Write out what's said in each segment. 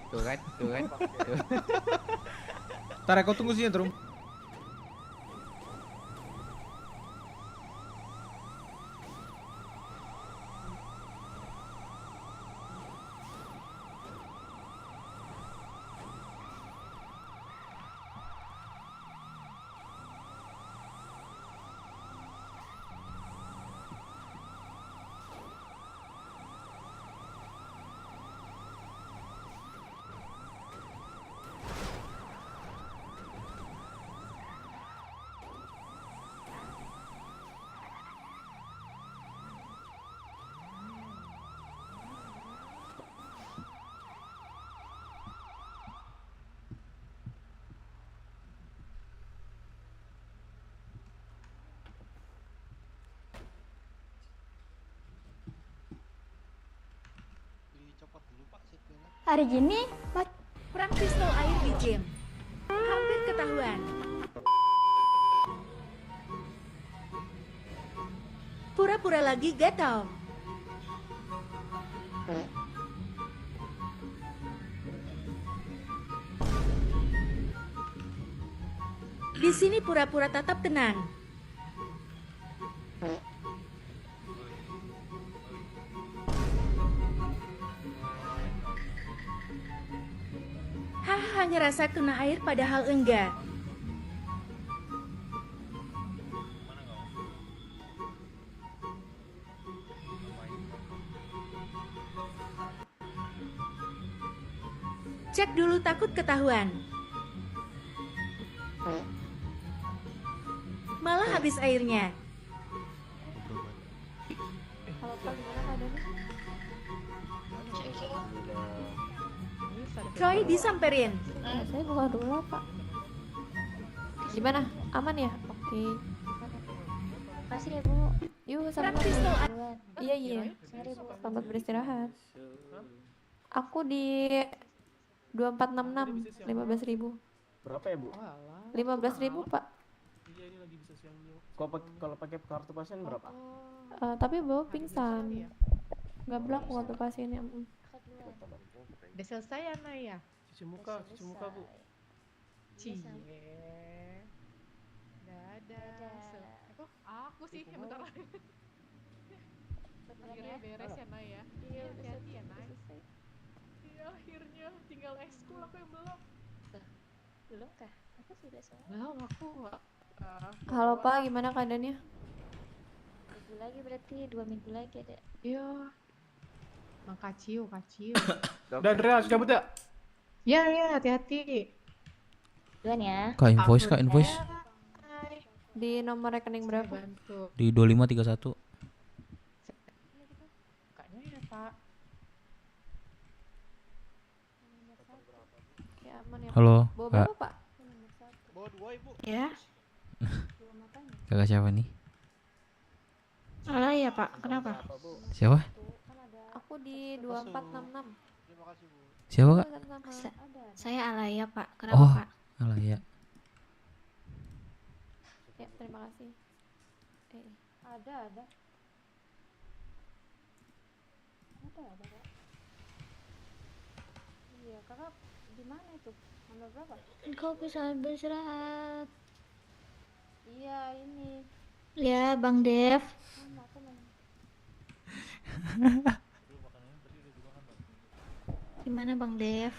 Tuh kan, tuh kan. Tuh. Ntar aku tunggu sini terus. Hari gini, Perang pistol air di game. Hampir ketahuan. Pura-pura lagi gak tau. Di sini pura-pura tatap tenang. Hanya rasa kena air padahal enggak. Cek dulu takut ketahuan. Malah habis airnya. kalau Pak gimana keadaannya? Troy disamperin. Saya buka dulu Pak. Gimana? Aman ya? Oke. Makasih ya Bu. Yuk sama-sama. Pistol Iya iya. Selamat beristirahat. Aku di 2466 15.000. Berapa ya Bu? 15.000 Pak. Kalau pakai kartu pasien berapa? Tapi bawa pingsan. Nggak berlaku kartu pasiennya. Udah selesai ya Nay ya? Cuci muka Bu. Cie. Dadah. Kok aku sih yang bentar lagi. Akhirnya beres ya Nay ya? Iya, hati-hati ya Nay. Iya, akhirnya tinggal ekskul aku yang belum. Belum kah? Aku sudah selesai. Belum aku nggak. Halo Pak, gimana keadaannya? Minggu lagi berarti 2 minggu lagi ada. Iya. Makaciu. Udah Andrea, harus cabut ya? Ya, hati-hati. Duluan ya. Kak invoice, Kak invoice. Di nomor rekening berapa? Bantu. Di 2531. Kayaknya ya Pak. Ya aman ya. Halo, Bawa Kak. berapa Pak? Ya. Kakak siapa nih? Salah ya Pak. Kenapa? Siapa? Aku di 2466. Siapa, Kak? Sama-sama. Saya Alaya Pak. Kenapa Oh, Pak? alah ya. Ya, terima kasih. Ada. Kak. Iya, Kakak di mana itu? Nomor berapa? Kau bisa beristirahat. Iya, ini. Ya, Bang Dev. Gimana Bang Dev?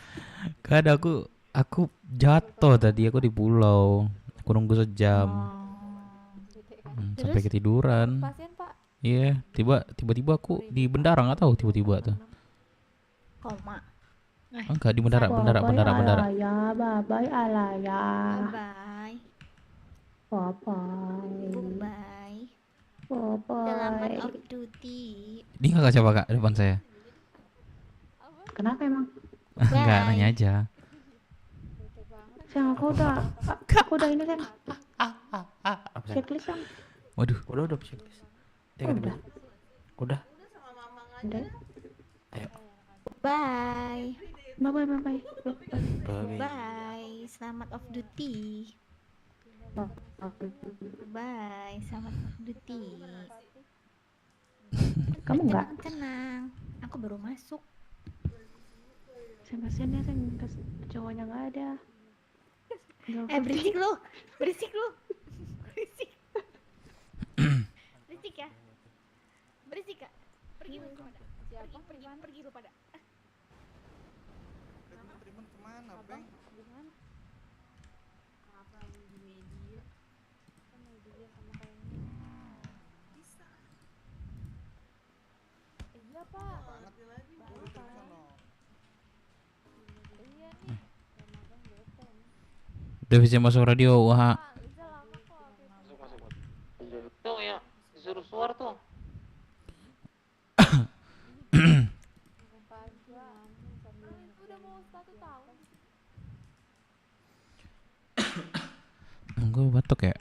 Gak ada, aku jatuh tadi, aku di pulau. Aku nunggu sejam. Sampai ketiduran. Pasien Pak. Iya, tiba-tiba aku di bendara, nggak tahu tiba-tiba tuh. Koma. Enggak di bendara. Alaya, bye Alaya. Bye. Bye. Selamat off duty. Dia nggak siapa, Kak, depan saya. Kenapa emang? Enggak, nanya aja. Sayang, aku udah ini kan. Checklist kan? Waduh. Udah checklist. Udah. Udah. Udah. Ayo. Bye. Bye. Bye. Selamat off duty. Bye. Selamat off duty. Kamu enggak? Tenang. Aku baru masuk. kasian ya kan cowoknya nggak ada. Berisik lu. Berisik lu. Berisik. Berisik ya. Berisik kak. Pergi lu pada. Pergi lu pada. Treatment kemana, Bang? Gimana? Apa di media? Kan media sama kayak ini. Bisa. Iya pak. Banget lagi. Iya nih. Ramadan bete nih. Udah bisa masuk radio, wah. Liza lama kok. Tuh ya, disuruh suar tuh. Pagi sambil Itu udah mau 1 tahun. Gue batuk ya.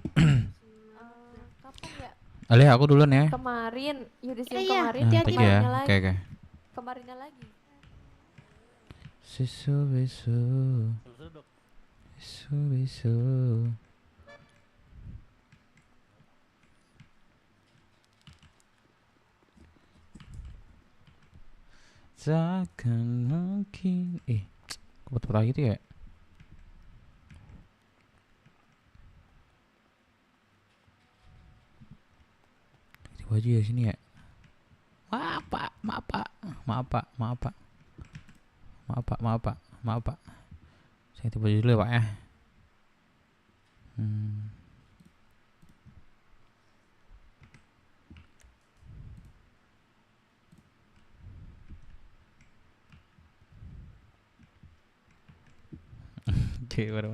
Kapan ya? Alih, aku duluan ya. Kemarin, Yudisium Iya, kemarin, Thank hati-hati you ya. kemarinnya Oke, lagi. oke. Kemarinnya lagi. Besu. Takkan mungkin. Kok betul lagi tuh ya? Ganti baju ya sini ya. Maaf pak. Saya ganti baju dulu ya pak ya. Oke, mana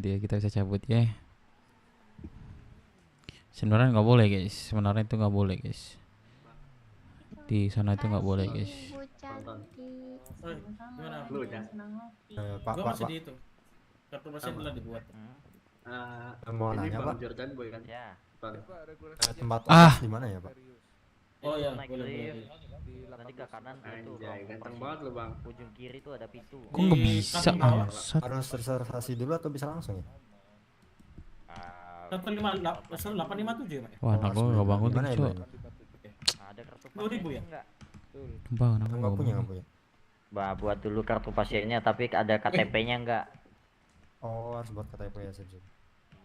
dia kita bisa cabut ya. Sebenarnya nggak boleh guys. Sebenarnya itu nggak boleh guys. Di sana itu nggak boleh guys. Ibu cantik. Gimana? Lu ya? Pak, Gua Pak, masih Pak. di itu. Kartu pasien telah dibuat. Mau Ini nanya, Bang Pak. Jordan boy kan? Ya. Bang. Tempat Ah. di mana ya, Pak? Oh iya, Naik boleh. lift. Nanti ke kanan itu Anjay, ruang ganteng operasi. banget lu bang. Ujung kiri tuh ada pintu. Kok nggak Di bisa kaki bawah. bangsat? Harus reservasi dulu atau bisa langsung ya? Ah, 857 ya, Pak? Wah, anak gua nggak bangun tuh, Gimana ya, Cok. Bang? ada kartu 20.000 ya? enggak? Bang, anak gua Nggak nggak punya, bangun. nggak punya. Bah, buat dulu kartu pasiennya tapi ada KTP-nya enggak? Oh, harus buat KTP ya, sip.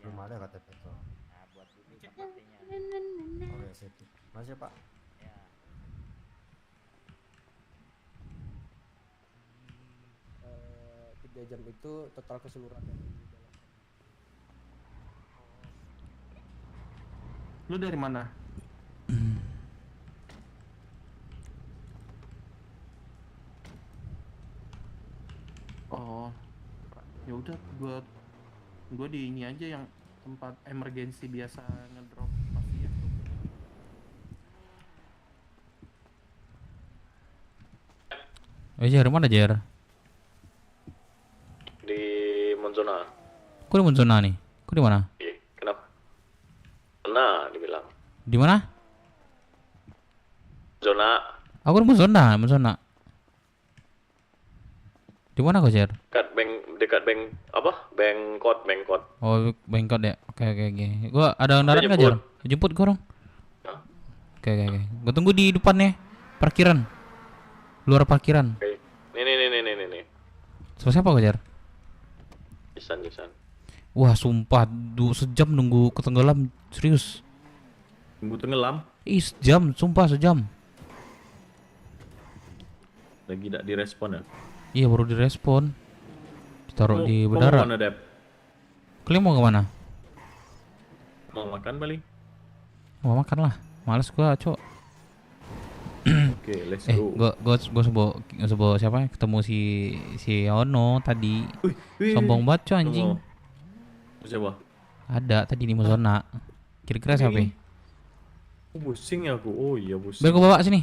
Belum ada KTP. Oh. Nah, buat dulu KTP-nya. Oke, sip. Makasih ya, Pak. Ya. 3 jam itu total keseluruhan. Lu dari mana? Oh, ya udah gua di ini aja yang tempat emergency biasa ngedrop pasien tuh. Jer, mana Jer? Di Monzona. Kok di Monzona nih? Kok di mana? Iya, kenapa? Nah, dibilang. Di mana? Zona Aku di Monzona. Di mana kau Jer? dekat bank apa? Bangkot. Oh, Bangkot ya. Oke. Gua ada kendaraan nggak Jer? Jemput gua dong. Hah? Oke. Gua tunggu di depan nih. Parkiran. Luar parkiran. Oke. Nih. Sama siapa kau Jer? Isan. Wah, sumpah, sejam nunggu ketenggelam, serius. Tunggu tenggelam. Sejam, sumpah sejam. Lagi tidak direspon ya? Iya, baru direspon. Ditaruh di Mau bandara. mana, Dep? Kalian mau kemana? Mau makan paling? Mau makan lah. Males gua, Cok. Oke, let's go. Gua sebo siapa? Ketemu si Ono tadi. Wih, Sombong banget, Cok, anjing. Siapa? Ada tadi di Mozona. Kira-kira siapa? ya? Oh, pusing ya aku. Oh iya, pusing. Biar gua bawa sini.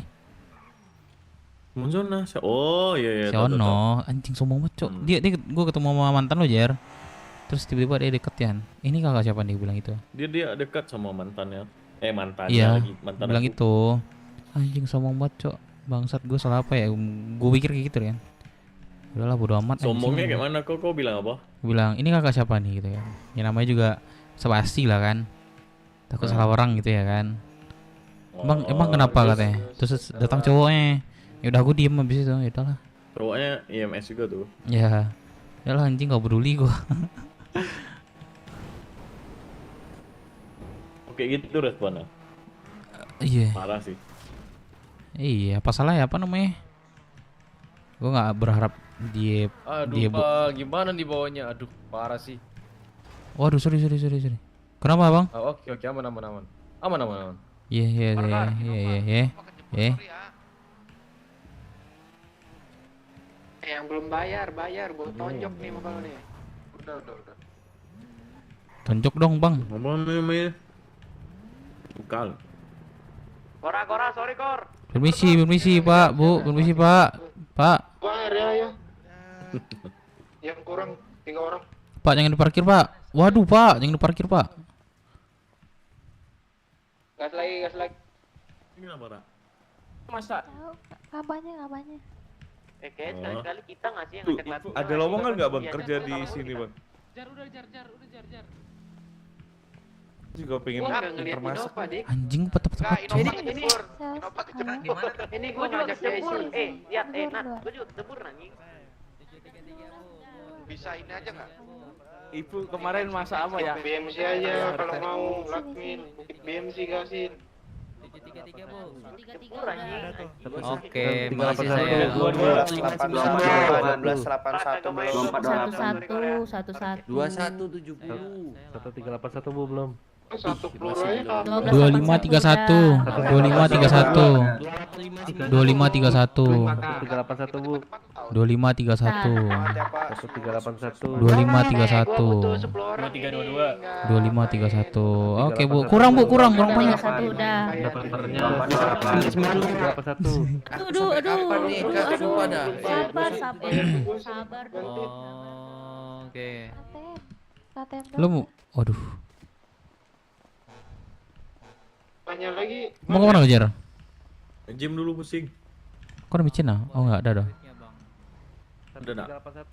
Monzona. Oh iya. Si tahu. Ono, anjing sombong banget, Cok. Dia gua ketemu sama mantan lo, Jer. Terus tiba-tiba dia deket ya. Ini kakak siapa nih bilang itu? Dia dekat sama mantannya. Mantannya Iya, lagi. Mantan bilang aku. itu. Anjing sombong banget, Cok. Bangsat, gue salah apa ya? Gue pikir kayak gitu kan. Udahlah bodo amat. Sombongnya anjing. kayak mana kok bilang apa? Gua bilang, ini kakak siapa nih gitu kan. Ya namanya juga sebasi lah kan. Takut salah orang gitu ya kan. Emang kenapa katanya? Terus datang cowoknya. Ya udah aku diem habis itu. Ya udahlah. Cowoknya IMS juga tuh. Ya. Yalah anjing gak peduli gua. Oke gitu responnya. Iya. Parah sih. Iya, apa salah ya, apa namanya? Gua nggak berharap dia Aduh, dia Pak, gimana nih bawanya? Aduh, parah sih. Waduh, sorry. Kenapa, Bang? Ah, oke, aman. Aman. Iya. Yang belum bayar, gua tonjok nih sama nih. Udah. Tonjok dong, Bang. Ngomong namanya. Bukan. Kora, sorry Kor. Permisi, Pak, Bu. Permisi, Pak. Pak. Bayar ya. Yang kurang 3 orang. Pak, jangan diparkir, Pak. Waduh, Pak, jangan diparkir, Pak. Gas lagi. Ini kenapa, Ra? Masa Tahu kabarnya. Sekali kita nggak sih yang Tuh, ngecek laptop? Ada lowongan nggak bang Iya, kerja jar, di jar, sini jar. bang? Jar. Juga pengen Gua nggak ngeliat termasuk. Innova, Dik. Anjing cepet. Ini gua ngajak dia isi. Lihat, Nat, gua juga debur anjing. Bisa ini aja nggak? Ibu kemarin masa apa ya? BMC aja kalau mau lakmin, bukit BMC gasin. Oke, makasih saya. 1381 Bu belum. Satu peluru aja. 2531. 2531 Bu. 2531 1381. 2531 2531. Oke, Bu. Kurang banyak. Satu udah. Dapaternya 1381. Aduh. Sabar dong. Oke. KTM Lu mau waduh. Tanya lagi. Mau kemana Jar? Gym dulu pusing. Kok ada micin ah? Oh enggak ada dah. Ada nak?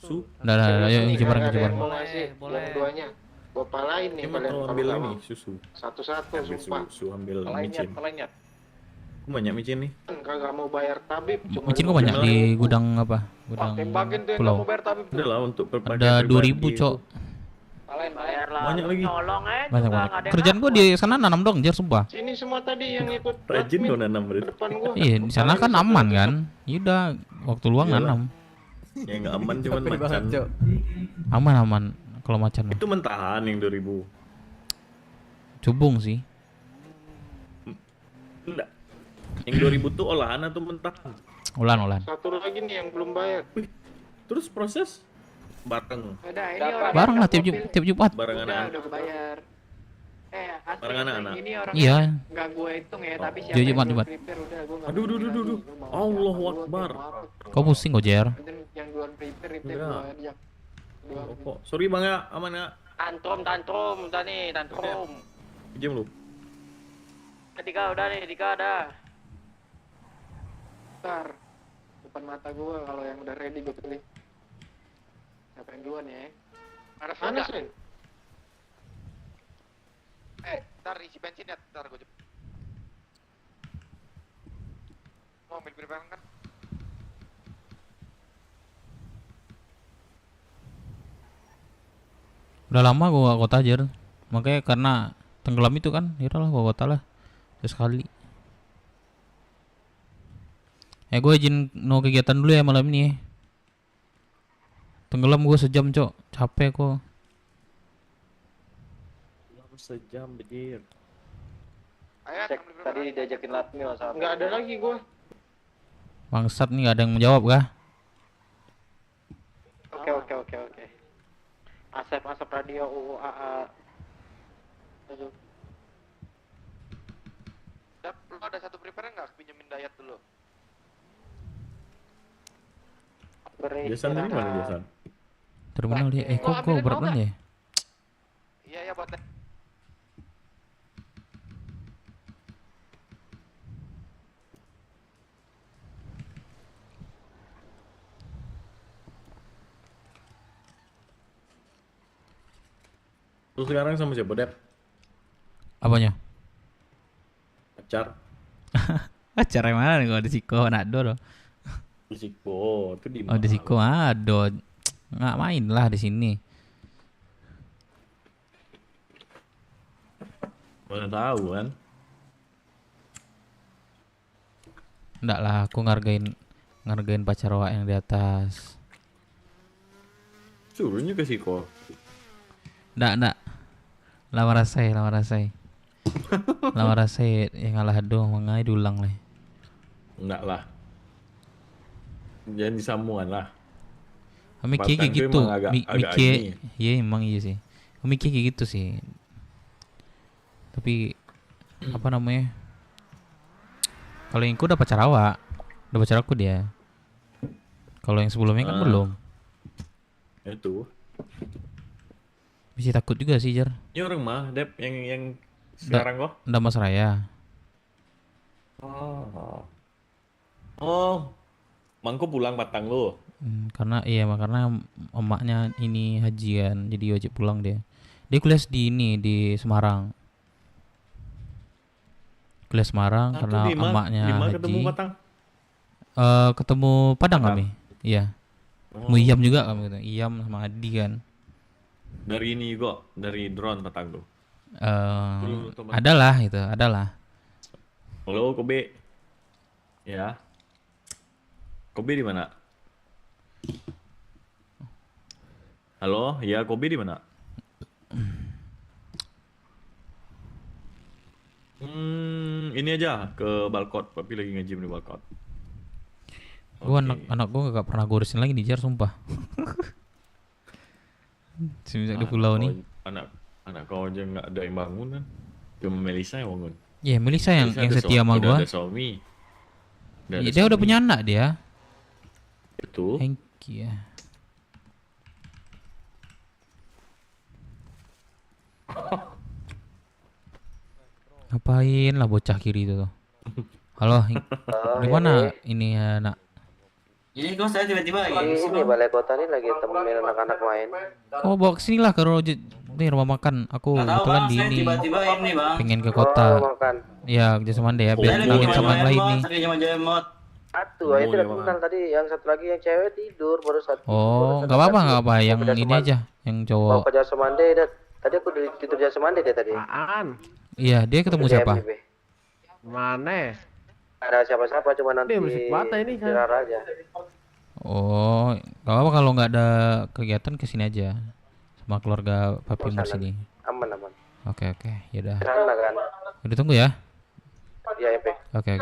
Su? Udah, ayo ini bareng. Mau ngasih yang duanya. Gua palain nih Emang kalian mau kalau ambil nggak ini mau. susu. Satu-satu Ambil sumpah. susu, ambil Palainya. micin. Aku banyak micin nih. Kagak mau bayar tabib. Micin kok banyak di gudang apa? Gudang Tembakin tuh yang nggak pulau. mau bayar tabib. Udah lah untuk berpakai Ada pribadi 2000, Cok. Palain bayar lah. Banyak lagi. Banyak. Kerjaan gua di sana nanam dong, Jar, sumpah. Sini semua tadi yang ikut Rajin lakmin. kau nanam berarti. Depan gua. Iya, di sana kan aman kan? Yaudah, waktu luang Iyalah. nanam. Ya nggak aman cuman macan. Aman kalau macan mah. Itu mentahan yang 2000. Cubung sih. Enggak. Yang 2000 tuh olahan atau mentahan? Ulan. Satu lagi nih yang belum bayar. Terus proses bareng. Udah, ini orang Bareng lah tiap Jumat. Bareng anak-anak. udah bayar. Asli, Bareng anak-anak. ini orang Iya. nggak gue hitung ya, tapi Jumat, yang Jumat. prepare udah gue nggak Aduh. Allahu Akbar. Kau pusing kok, Jar? yang duluan prepare itu Enggak. gue ajak. Rokok. Sorry Bang ya, aman ya. Tantrum, udah nih, tantrum. Jam lu. Ketiga udah nih, tiga ada. Ntar, depan mata gue kalau yang udah ready gue pilih. Siapa yang duluan ya? Mana Sen? Ntar isi bensin ya, ntar gue jemput. Mau ambil berapa kan? Udah lama gua gak kota, Jar. Makanya karena tenggelam itu kan, yaudahlah gua kota lah. Sekali. Gue izin no kegiatan dulu ya malam ini ya. Tenggelam gue sejam, Cok. Capek kok. Sejam bejir. Cek, tadi diajakin latmil sama. Nggak ada lagi gua. Bangsat nih gak ada yang menjawab kah? Oke. Asap radio UUAA. Aduh. Lu ada satu prepare nggak? Pinjemin Dayat dulu. Jason tadi mana Jason? Terminal dia. Kok berat banget ya? Iya buat. Terus sekarang sama siapa, Dep? Apanya? Pacar. Acara yang mana nih kalau di Siko Nado loh. Risiko itu di Oh di Siko aduh. Nggak main lah di sini. Mana tahu kan? Nggak lah, aku ngargain pacar awak yang di atas. Suruhnya ke Siko. Nggak. Lama rasai. Lama rasai yang ngalah dong, mangai dulang lah. Enggak lah. Jangan disambungan lah. Mikir kayak Batang tuh gitu. emang agak Mikir, ini. iya emang iya sih. Mikir kayak gitu sih. Tapi apa namanya? Kalau yang udah pacar awak, udah pacar aku dia. Kalau yang sebelumnya kan belum. Itu. Bisa takut juga sih Jar. Ini orang mah, Dep, yang sekarang kok. Nggak Mas Raya. Oh, Mangko pulang Batang lu. Karena emaknya ini hajian, jadi wajib pulang dia. Dia kuliah di Semarang. Kuliah Semarang Nah, karena tuh emaknya di mana haji. ketemu Batang? Ketemu Padang kami. Iya. Oh. Iyam juga kami gitu. Iyam sama Adi kan. Dari ini kok, dari drone Batang tuh. Adalah. Halo, Kobe. Ya. Kobe di mana? Halo, ya Kobe di mana? Ini aja ke balkot, tapi lagi nge-gym di balkot. Gua anak gua gak pernah ngurusin lagi di Jar sumpah. Semenjak di pulau nih. Anak kau aja nggak ada yang bangun kan? Cuma Melisa yang bangun. Iya, Melisa yang Melisa setia sama gua. Udah ada suami. Iya, dia udah punya anak dia. Itu. Hengki ya. Ngapain lah bocah kiri itu tuh? Halo, di mana ini anak? Ini kok saya tiba-tiba Ini balai kota nih lagi temenin anak-anak main. Oh, bawa kesini lah ke rumah makan. Aku kebetulan di ini. tiba-tiba ini bang. Pengen ke kota. Makan. Ya, kerja sama dia. Biar kenalin sama yang lain nih. Satu, itu udah kenal tadi. Yang satu lagi yang cewek tidur baru satu. Oh, nggak apa-apa. Yang ini aja, yang Mau cowok. ke Jasa Mande. Tadi aku tidur Jasa Mande dia tadi. Iya, dia ketemu siapa? Mana? Ada siapa-siapa cuma nanti. Ini musik bata ini kan. Tirar aja. Oh, nggak apa-apa kalau nggak ada kegiatan kesini aja sama keluarga Papi Mus ini. Aman. Oke, ya udah. Sana kan. Udah tunggu ya. Iya, Pe. Oke.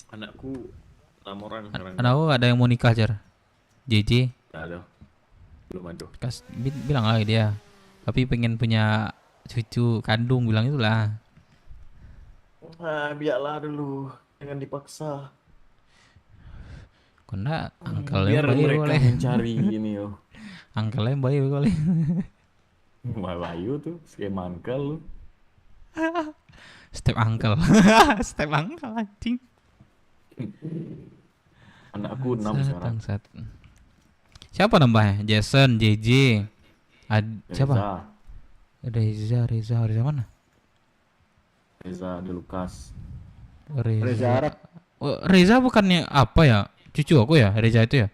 Anakku 6 orang sekarang. Anakku ada yang mau nikah Jar. JJ. Nggak ada. Belum ada. Bilang lagi dia. Tapi pengen punya cucu kandung, bilang itulah. Nah, biarlah dulu, jangan dipaksa. Karena angkelnya Biar bayi mereka boleh. mencari ini yo. Angkelnya bayi boleh. Bayu tuh, skema angkel lu. Step angkel. Step angkel anjing. Anakku 6 sekarang. Bangsat. Siapa nambahnya? Jason, JJ. Siapa? Reza mana? Reza De Lukas. Reza Arab. Oh, Reza bukannya apa ya? Cucu aku ya, Reza itu ya?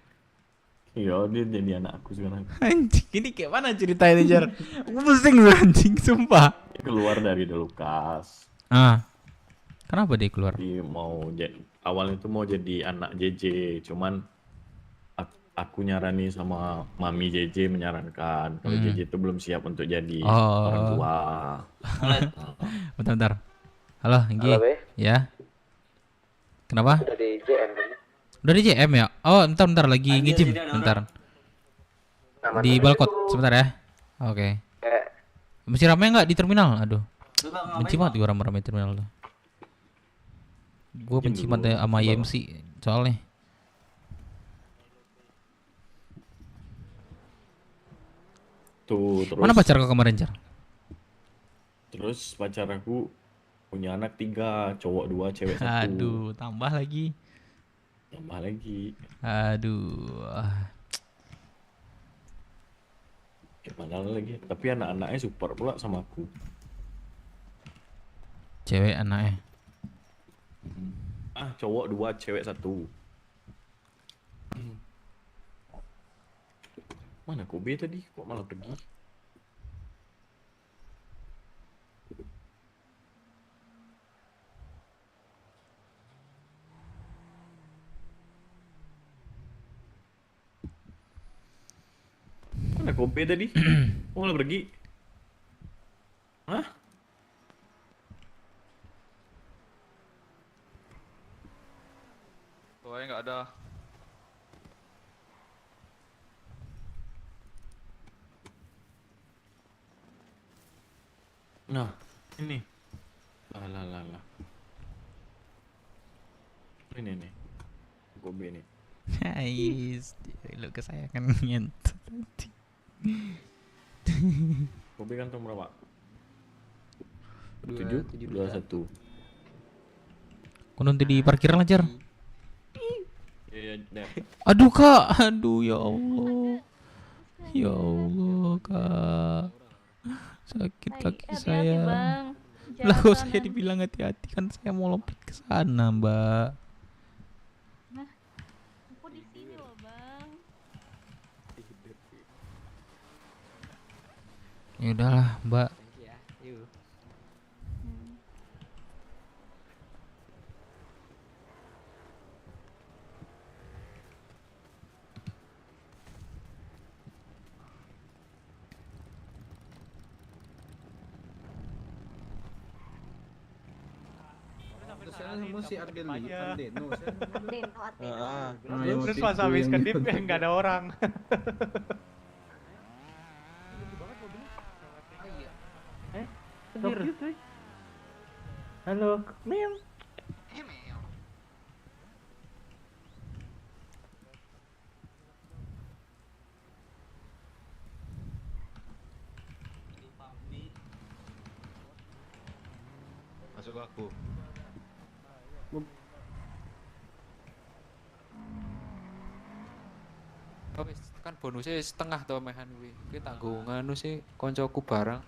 Iya, dia jadi anakku sekarang. Anjing, ini kayak mana ceritanya Jar? Aku pusing loh anjing, sumpah. Dia keluar dari De Lukas. Kenapa dia keluar? Dia awalnya tuh mau jadi anak JJ, cuman aku nyarani sama mami JJ menyarankan kalau JJ itu belum siap untuk jadi orang tua. Bentar. Halo, Anggi. Halo, Be. Ya. Kenapa? Udah di JM. Udah di JM ya? Oh, bentar lagi nge-gym. Bentar. Di balkot sebentar ya. Oke. Masih ramai nggak di terminal? Aduh. Benci banget gue rame-rame di terminal tuh. Gue benci banget sama IMC soalnya. Tuh, terus. Mana pacar kau kemarin, Jar? Terus pacar aku punya anak 3, cowok 2, cewek 1. Aduh, tambah lagi. Aduh. Gimana lagi? Tapi anak-anaknya support pula sama aku. Cewek anaknya. Ah, cowok 2, cewek 1. Mana Kobe tadi? Kok malah pergi? Mana Kobe tadi? Kok malah pergi? Hah? Soalnya nggak ada. Nah, ini. Lah. Ini nih. Kobe nih. Ais, lu kesayangan nyentuh tadi. Kobe kan tahun berapa? 7, 21. Kau nanti di parkiran aja. Iya, Aduh kak, aduh ya Allah. Ya Allah kak. Sakit kaki saya. Lah kok saya dibilang hati-hati kan saya mau lompat ke sana, Mbak. Aku di sini loh, Bang. Ya udahlah, Mbak. Terus pas habis kedip ya nggak ada orang. Halo, Mem. Masuk aku. Oh, kan bonusnya setengah tau mehan kuwi. Kuwi tanggungan sih koncoku barang.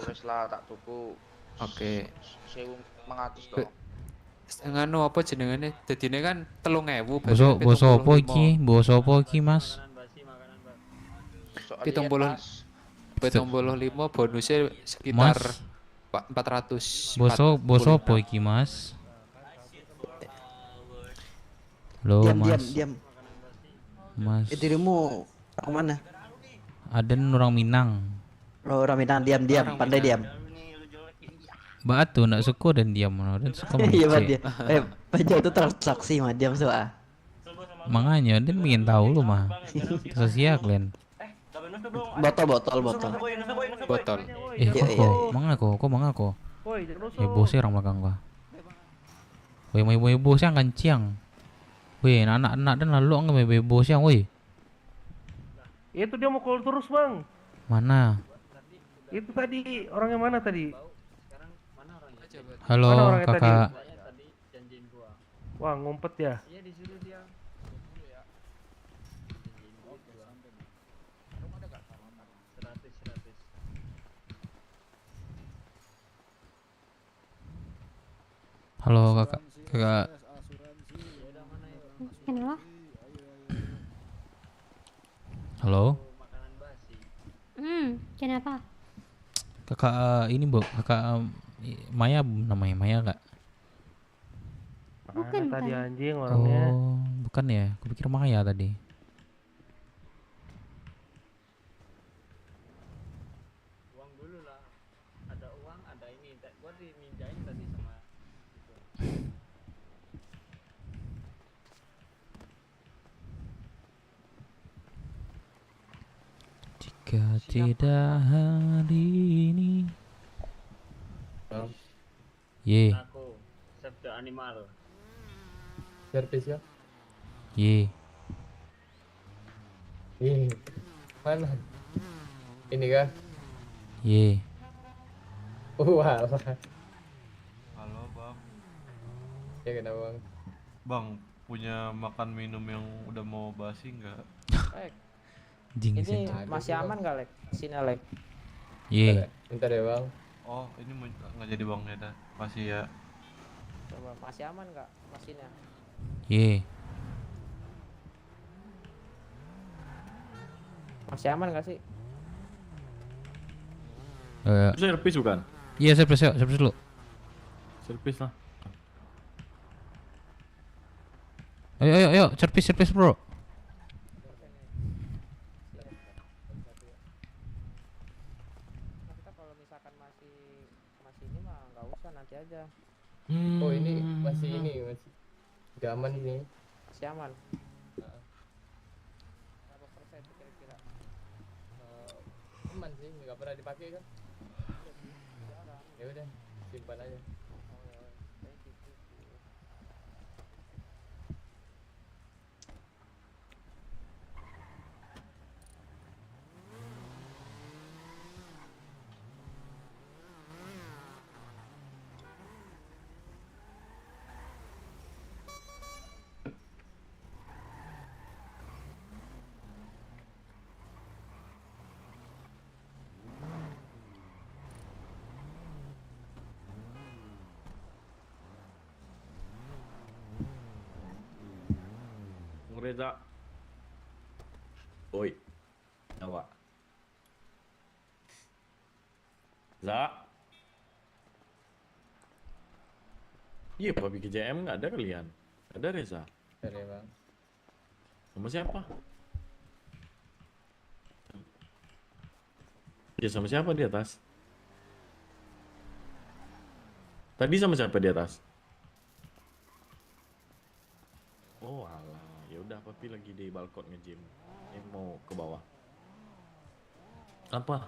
Wis lah tak tuku. Oke. 1.500 toh. Nganu apa jenengane? Dadine kan 3.000. Boso apa iki? Boso apa iki, Mas? 75 bonusnya sekitar 400. Boso apa iki, Mas? Loh, Mas. Diam. Mas. Dirimu orang mana? Aden orang Minang. Oh, orang Minang, diam, pandai diam. Batu nak suka dan diam dan suka Iya, mengecek. dia. Pajak itu transaksi mah diam soal. Makanya dan ingin tahu lu mah. Sosial kalian. Botol. Kok mangako. Ya bosnya orang belakang gua. Woi, mau bosnya kencang. Woi, anak-anak dan lalu nggak bosnya, woi. Itu dia mau call terus, Bang. Mana? Itu tadi orangnya mana tadi? Halo, mana orangnya kakak. Tadi? Wah, ngumpet ya. Halo, kakak. Kenapa? Halo. Kenapa? Kakak ini bu, kakak Maya namanya Maya nggak? Bukan. Tadi anjing orangnya. Oh, bukan ya? Aku pikir Maya tadi. Uang dulu lah. Ada uang, ada ini. Gua diminjain tadi sama Jika tidak hari ini. Ye. aku. Save the animal. Servis ya? Ye. Mana? Ini kah? Ye. Wah. Halo bang. Ya kenapa bang? Bang, punya makan minum yang udah mau basi nggak? Jing Ini masih aman gak, Lek? Sini, Lek. Ye. Bentar ya bang. Oh, ini nggak jadi bang ya dah. Masih ya. Coba masih aman nggak mesinnya? Ye. Masih aman nggak sih? Servis bukan? Iya, servis yuk, servis dulu. Servis lah. Ayo, servis bro. Kita kalau misalkan masih ini mah nggak usah, nanti aja. Oh ini masih nggak aman ini. Masih aman. Berapa persen itu kira-kira? Aman sih, nggak pernah dipakai kan? Ya udah, simpan aja. Reza. Oi. Nyawa. Za. Iya, papi ke JM nggak ada kalian. Ada Reza. Ada ya bang. Sama siapa? Ya sama siapa di atas? Tadi sama siapa di atas? Oh alah, ya udah papi lagi di balkon nge-gym. Yang mau ke bawah. Apa?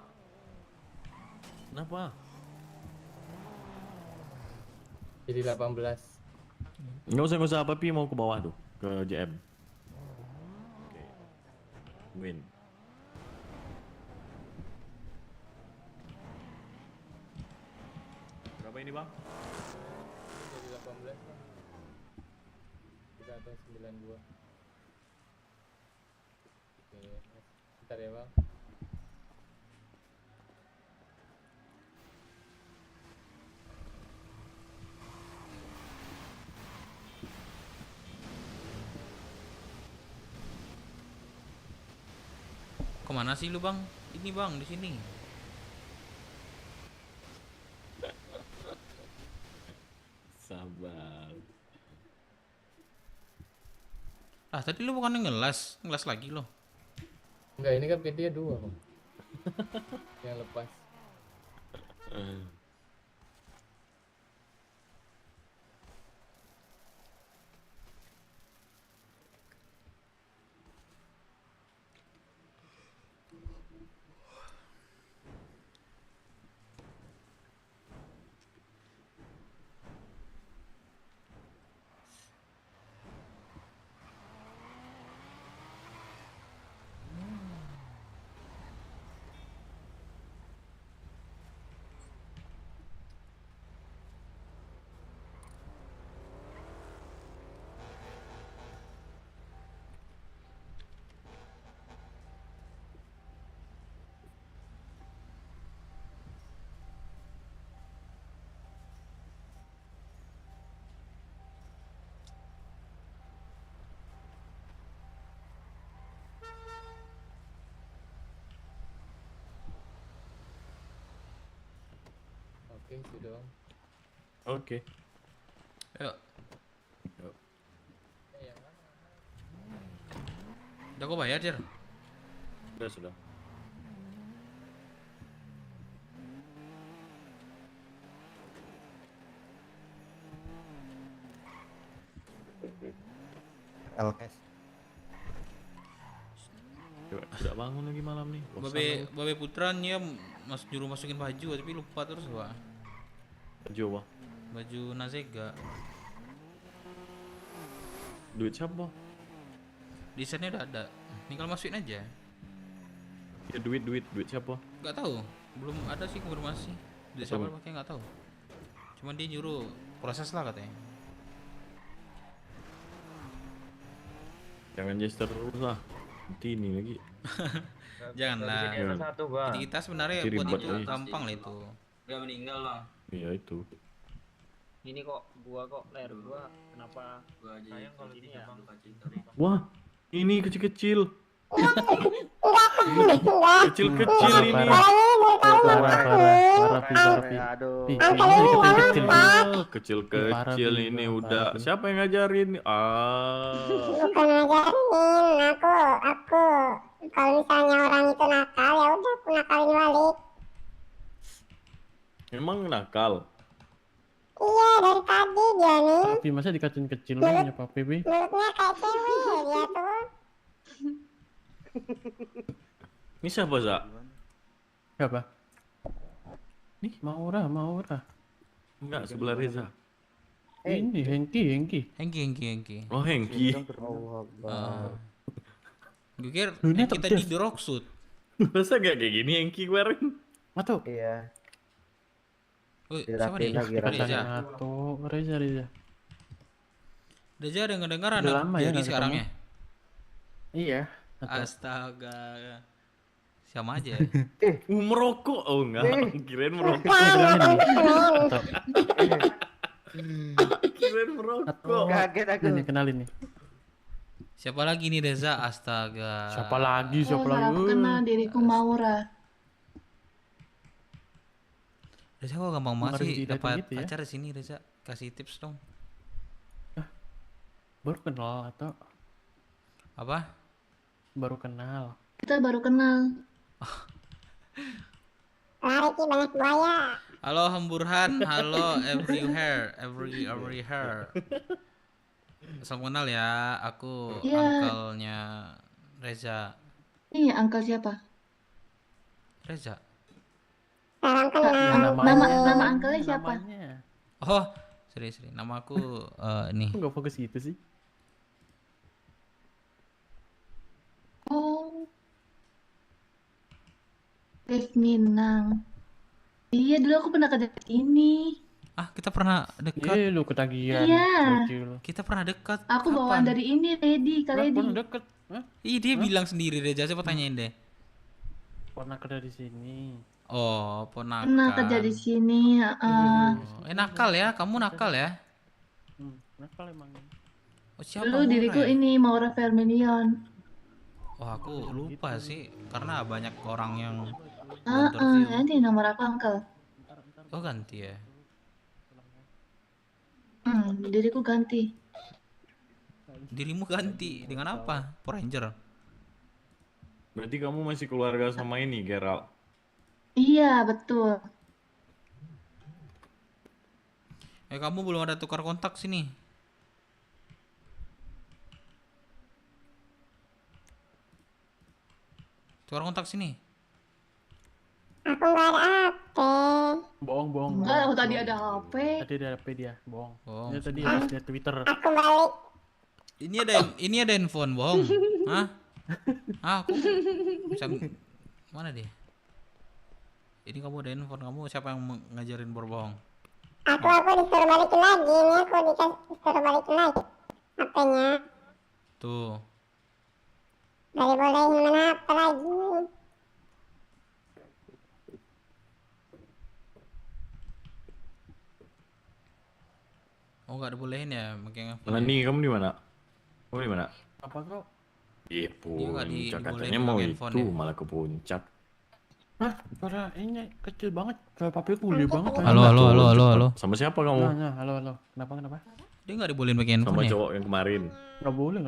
Kenapa? Jadi 18. Nggak usah papi mau ke bawah tuh, ke JM. Oke. Win. Berapa ini bang? Jadi 18 bang. Kita atas 92. Oke, bentar ya bang. Kemana sih lu bang? Ini bang di sini. Sabar. Ah tadi lu bukan ngelas lagi lo. Enggak, ini kan pintunya 2 bang. Yang lepas. Oke, sudah bang. Oke. Yuk. Yuk. Yang mana? Udah kok bayar Jar? Sudah. LKS. Tidak bangun lagi malam nih. Babe Putra nih ya nyuruh masukin baju tapi lupa terus gua. Baju apa? Baju Nazega. Duit siapa? Desainnya udah ada. Tinggal masukin aja. Ya duit siapa? Gak tahu. Belum ada sih konfirmasi. Duit siapa pakai nggak tahu. Cuman dia nyuruh proses lah katanya. Jangan jester terus lah. Nanti ini lagi. Janganlah. Satu, Jadi kita sebenarnya buat itu gampang lah itu. Udah meninggal bang. Iya itu. Ini kok leher gua kenapa sayang kalau ini ya? Wah, ini kecil-kecil. Kecil-kecil ini. Kecil-kecil ini udah. Siapa yang ngajarin? Bukan ngajarin, aku. Kalau misalnya orang itu nakal, ya udah aku nakalin balik. Emang nakal? Iya, dari tadi dia nih. Tapi masa dikatain kecil namanya Pak PB? Mulutnya kayak cewek dia tuh. Ini siapa, Za? Siapa? Nih, Maura. Enggak, sebelah Reza. Ini Hengki. Oh, Hengki. Gue kira kita di Rocksud. Masa gak kayak gini Hengki kemarin? Matu. Iya. Siapa nih? Reza. Reza dengar Udah anak lama ya jadi nggak sekarang ketemu. ya? Iya. Astaga. Sama aja. Merokok. Oh enggak, kirain merokok. Kirain merokok. Kaget aku. Nih, kenalin nih. Siapa lagi nih Reza? Astaga. Siapa lagi? Aku kenal diriku Maura. Reza kok gampang banget sih dapat gitu ya? pacar di sini Reza. Kasih tips dong. Baru kenal atau apa? Baru kenal. Kita baru kenal. Lari Ki, banyak buaya. Halo Hamburhan, halo everywhere. Salam kenal ya, aku Iya. uncle-nya Reza. Iya, uncle siapa? Reza. Salam kenal. Nama uncle-nya siapa? Oh, serius. Nama aku nih. Kok nggak fokus gitu sih? Oh. Dev Minang. Iya, dulu aku pernah kerja di sini. Ah, kita pernah dekat. Iya, lu ketagihan. Iya. Kita pernah dekat. Aku bawaan dari ini, Lady, Kak Lady. Pernah deket. Iya, dia bilang sendiri Reza, coba tanyain deh. Pernah kerja di sini. Oh, ponakan. Pernah kerja di sini, Nakal ya, kamu nakal ya? Nakal emang. Oh, siapa Dulu Maura diriku ya? ini Maura Vermilion. Oh, aku lupa sih, karena banyak orang yang interview. Nanti nomor aku uncle. Oh, ganti ya? Diriku ganti. Dirimu ganti dengan apa? Power Ranger. Berarti kamu masih keluarga sama ini, Geralt? Iya, betul. Kamu belum ada tukar kontak sini. Tukar kontak sini. Aku nggak ada HP. Bohong. Enggak, aku tadi ada HP. Tadi ada HP dia, bohong. Dia tadi Ah. harus lihat Twitter. Aku balik. Ini ada handphone, bohong. Hah? Aku bisa mana dia? Ini kamu ada handphone, kamu siapa yang ngajarin berbohong? Aku disuruh balikin lagi. Ini aku disuruh balikin lagi HP-nya. Tuh. Dari bolehin mana HP lagi. Oh, nggak dibolehin ya pakai handphone. Mana nih, kamu di mana? Kamu di mana? Apa kok? Iya, nggak puncak dibolehin katanya mau pakai itu, handphone ya? malah ke puncak. Hah? Suara ini kecil banget. Suara papi aku gede banget. Halo. Sama siapa kamu? Nah, halo. Kenapa? Dia nggak dibolehin pakai handphone Sama ya? cowok yang kemarin. Nggak boleh.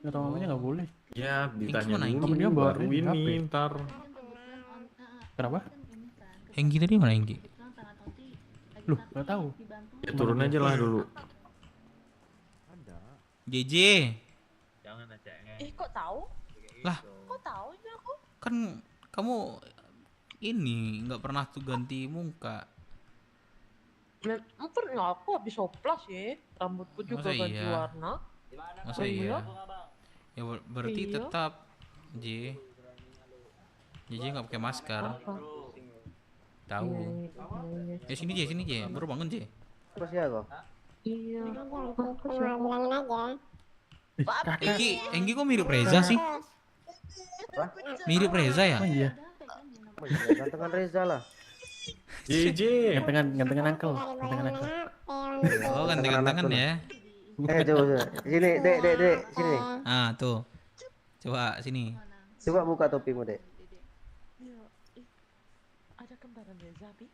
Nggak tahu namanya nggak boleh. Ya, ditanya mana, dulu, Hengki? Dia baru bawain ini, HP. ntar. Kenapa? Hengki tadi mana Hengki? Loh, nggak tahu. Ya turun aja lah dulu. JJ. Jangan aja. Kok tahu? Lah, Kok tahu ini aku? kan kamu ini nggak pernah tuh ganti muka. Pernah aku habis oplas ya. Rambutku juga Masa ganti iya? warna. Masa iya? Ya berarti Iya. tetap JJ nggak pakai masker. Tahu. Sini J, baru bangun J. Apa sih aku? Iya. Aku cuma bilangin aja. Enggi kok mirip Reza sih? Mirip Reza ya? Oh iya. Gantengan Reza lah. JJ. Gantengan uncle. Gantengan uncle. Oh, gantengan ya. Coba. Sini, Dek, sini. Ah, tuh. Coba sini. Coba buka topimu, Dek. Ada kembaran Reza, Pi?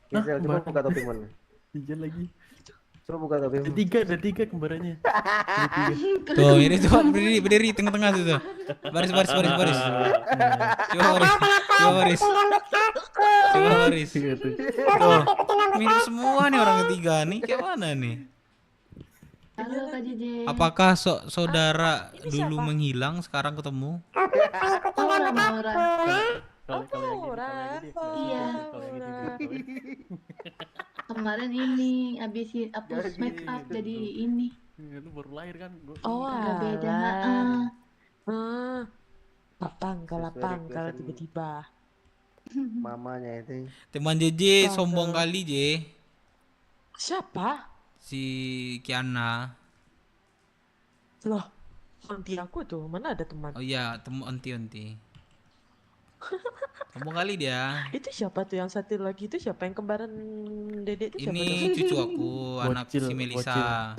Gisel, coba buka topimu. Tiga lagi. Coba buka topimu. Ada tiga kembarannya. Tuh, ini coba berdiri tengah-tengah tuh. Baris. Coba baris. Tuh, mirip semua nih orang ketiga nih. Kayak mana nih? Halo Kak JJ. Apakah saudara dulu menghilang sekarang ketemu? Iya. Kemarin ini habis hapus make up jadi ini. Lu baru lahir kan? Oh, agak beda. Pangkal tiba-tiba. Mamanya itu. Teman JJ sombong kali, J. Siapa? Si Kiana. Loh, anti aku tuh, mana ada teman? Oh iya, temu onti. Sombong kali dia. Itu siapa tuh yang satu lagi itu siapa yang kembaran Dedek itu siapa? Ini cucu aku, anak si Melisa.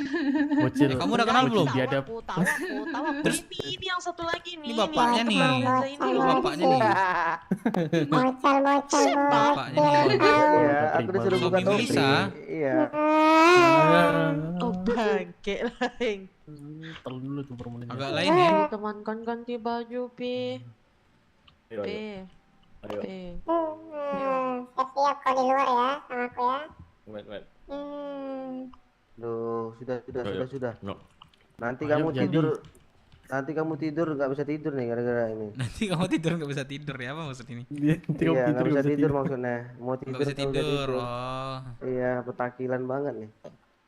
Bocil. Kamu udah kenal belum? Tahu aku. Terus Ini yang satu lagi nih. ini bapaknya nih. Bapaknya nih. Bocil. Bapaknya nih. Iya, aku disuruh buka topi. Melisa. Iya. Oh, bangke lain. Terlalu dulu tuh permainannya. Agak lain ya. Teman kan ganti baju, Pi. Ayo. Siap-siap kau di luar ya sama aku ya. Wait. Loh, sudah. No. Nanti Ayo, kamu tidur nggak bisa tidur nih gara-gara ini. Nanti kamu tidur nggak bisa tidur ya, apa maksud ini? Iya, nggak bisa tidur maksudnya. Mau tidur Nggak bisa nggak tidur. Oh. Iya, petakilan banget nih.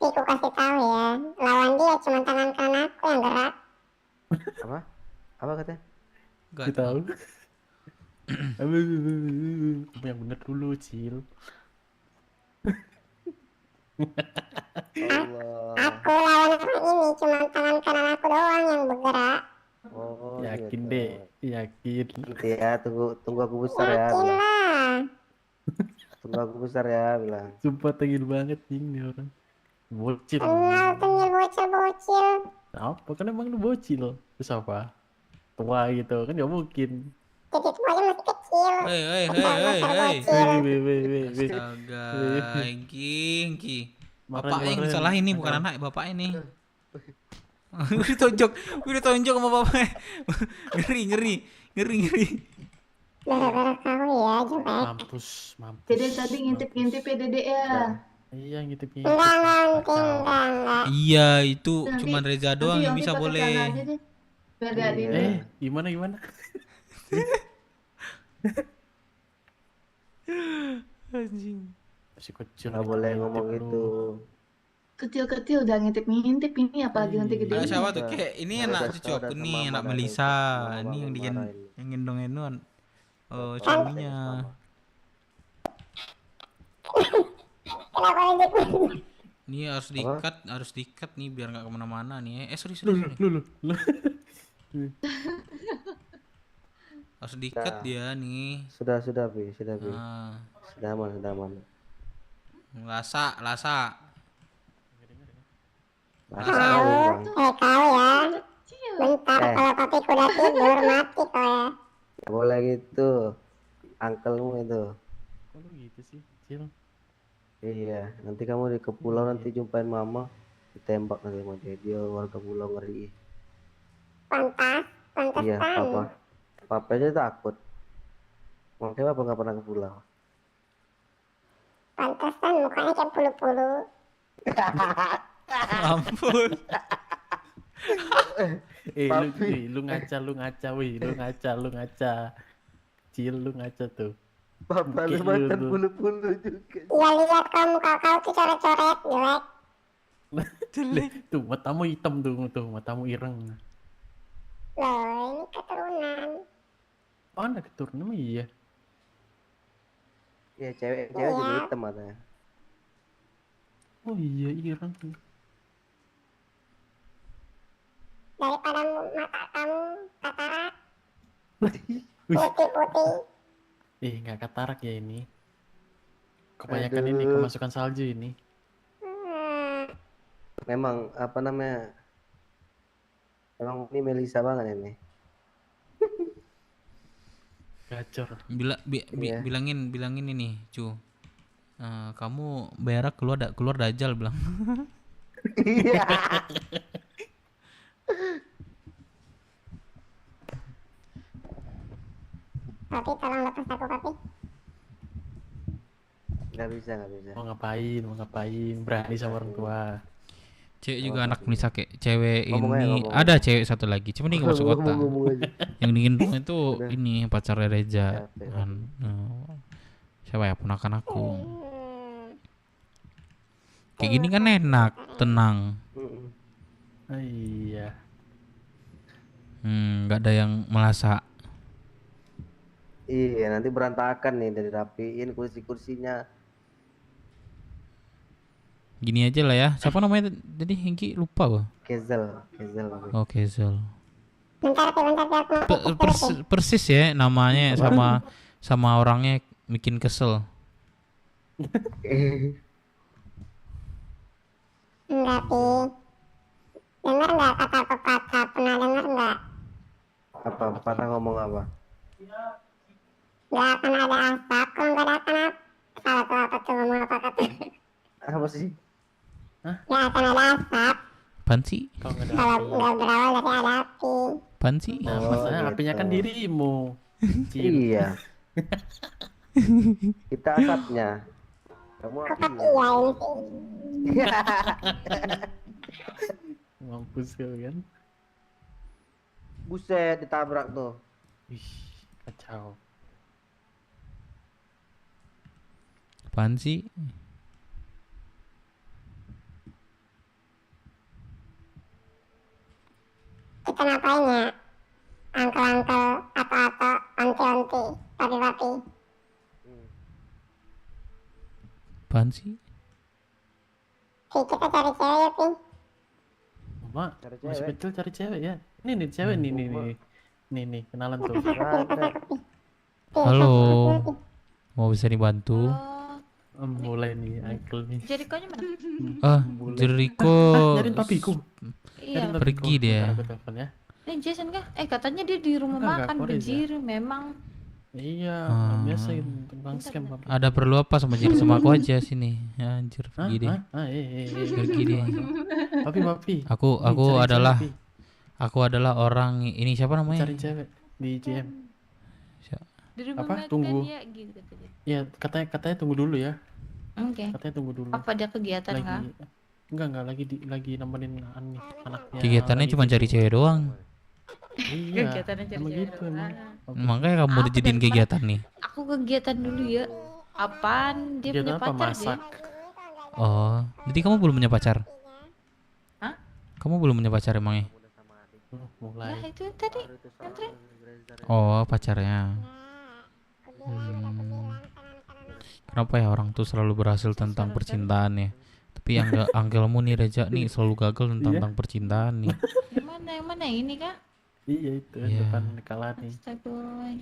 Aku kasih tahu ya, lawan dia cuma tangan kanan aku yang gerak. Apa katanya? Gak tahu. Kamu yang bener dulu, Cil. Aku lawan orang ini cuma tangan kanan aku doang yang bergerak. Oh, Yakin gitu. deh, yakin. Gitu ya, tunggu aku besar ya. Yakin lah. Tunggu aku besar ya, bilang. Sumpah tengil banget ini orang. Bocil. Tengil bocil. Apa? Kan emang lu bocil. Terus apa? Tua gitu, kan gak mungkin. Jadi tuanya masih kecil. Hei. Astaga, Engki. Bapaknya yang salah ini, bukan anak bapaknya nih. Udah tonjok sama bapaknya. Ngeri. Gara-gara kau ya, Jebek. Mampus. Dede tadi ngintip ya Dede ya. Iya ngintip. Enggak. Iya, itu cuman Reza doang yang bisa boleh. Gimana? Anjing. Masih kecil. Nggak boleh ngomong itu. Kecil udah ngintip ini apalagi nanti gede. Siapa tuh? Kayak ini anak cucu aku nih, anak Melisa. Ini yang gendong suaminya. Ini harus diikat nih biar nggak kemana-mana nih. Sorry. Lu. Harus diikat dia nih. Sudah, Pi. Sudah aman. Lasa. Kau ya. Bentar kalau papiku udah tidur mati kau ya. Nggak boleh gitu. Angkelmu itu. Kok lu gitu sih, Cil? Iya, nanti kamu ke pulau nanti jumpain mama, ditembak nanti sama dia warga pulau ngeri. Pantas. Iya, papa aja takut. Makanya papa nggak pernah ke pulau. Pantesan mukanya kayak pulu-pulu. Ampun. Lu ngaca, lu ngaca. Cil, lu ngaca tuh. Papa lu mantan bulu-bulu juga. Ya lihat kau tuh coret-coret, jelek. Tuh, matamu hitam tuh, matamu ireng. Loh, ini keturunan. Oh, ada keturunan iya. Iya, cewek juga hitam matanya. Oh iya, ireng. Daripada mata kamu katarak. Putih-putih. Nggak katarak ya ini. Kebanyakan ini Aduh. kemasukan salju ini. Memang apa namanya? Emang ini Melisa banget ini. Gacor. Iya. Bilangin ini, Cu. Kamu berak keluar Dajjal bilang. Iya. Papi tolong lepas aku papi. Nggak bisa. Mau ngapain? Berani sama orang tua. Cewek juga anak Misake. Cewek Ngomong ini aja. ada cewek satu lagi, cuma dia nggak masuk kota. Ngomong aja. Yang digendong itu Udah. ini pacarnya Reza. Capek. Kan, siapa ya, ponakan aku. Kayak gini kan enak, tenang. Iya. Nggak ada yang melasa. Iya, nanti berantakan nih dari rapiin kursi-kursinya. Gini aja lah ya. Siapa namanya tadi? Hengki lupa gua. Kezel. Oh, Kezel. Bentar aku Persis ya namanya sama orangnya bikin kesel. Enggak, Pi. Dengar nggak kata pepatah? Pernah dengar nggak? Apa patah ngomong apa? Nggak akan ada asap kalau nggak ada asap. Salah tuh apa tuh ngomong apa kata? Apa sih? Nggak akan ada asap Apaan sih? Kalau nggak ada kalau api. nggak berawal dari ada api. Apaan sih? Nah, masalahnya apinya kan dirimu. Iya. Kita asapnya. Kamu apinya. Iya ini sih. Mampus kalian. Buset, ditabrak tuh. Ih, kacau. Apaan sih? Kita ngapain ya? Angkel-angkel, atau onti-onti, papi-papi. Apaan sih? Pi, kita cari cewek ya, Pi. Mama, Cari masih cewek. kecil cari cewek ya. Ini cewek nih. Nih, kenalan tuh. Halo. Mau bisa dibantu? Mulai nih, uncle nih. Jericho-nya mana? Jericho Nyariin papiku. Iya. pergi dia. Aku telepon ya. Ini Jason kah? Katanya dia di rumah Enggak, makan, aku Reza. bejir memang. Iya, biasa gitu tentang scam papi. Ada perlu apa sama sama aku aja sini. Ya, anjir, pergi deh. Pergi deh. Papi. Aku cari adalah cewek, Pi. aku adalah orang ini siapa namanya? Cari cewek di GM. Di rumah Apa? makan Tunggu. ya gitu katanya. Ya, katanya tunggu dulu ya. Oke. Katanya tunggu dulu. Apa dia kegiatan kah? Enggak lagi nemenin anaknya. Kegiatannya lagi cuma cari tidur. cewek doang. Iya. Kegiatannya cari Emang cewek gitu doang. emang. Makanya kamu udah jadiin kegiatan nih. Aku kegiatan dulu ya. Apaan? Dia Kegiatan punya apa? pacar Masak. dia. Oh, jadi kamu belum punya pacar? Hah? Kamu belum punya pacar emangnya? Mulai. Nah itu tadi yang tren. Oh, pacarnya. Kenapa ya orang tuh selalu berhasil tentang percintaan ya? Tapi Anggelmu nih Reja nih selalu gagal tentang percintaan nih. Yang mana ini kah? Iya itu Iya. depan kalah nih. Astagfirullah.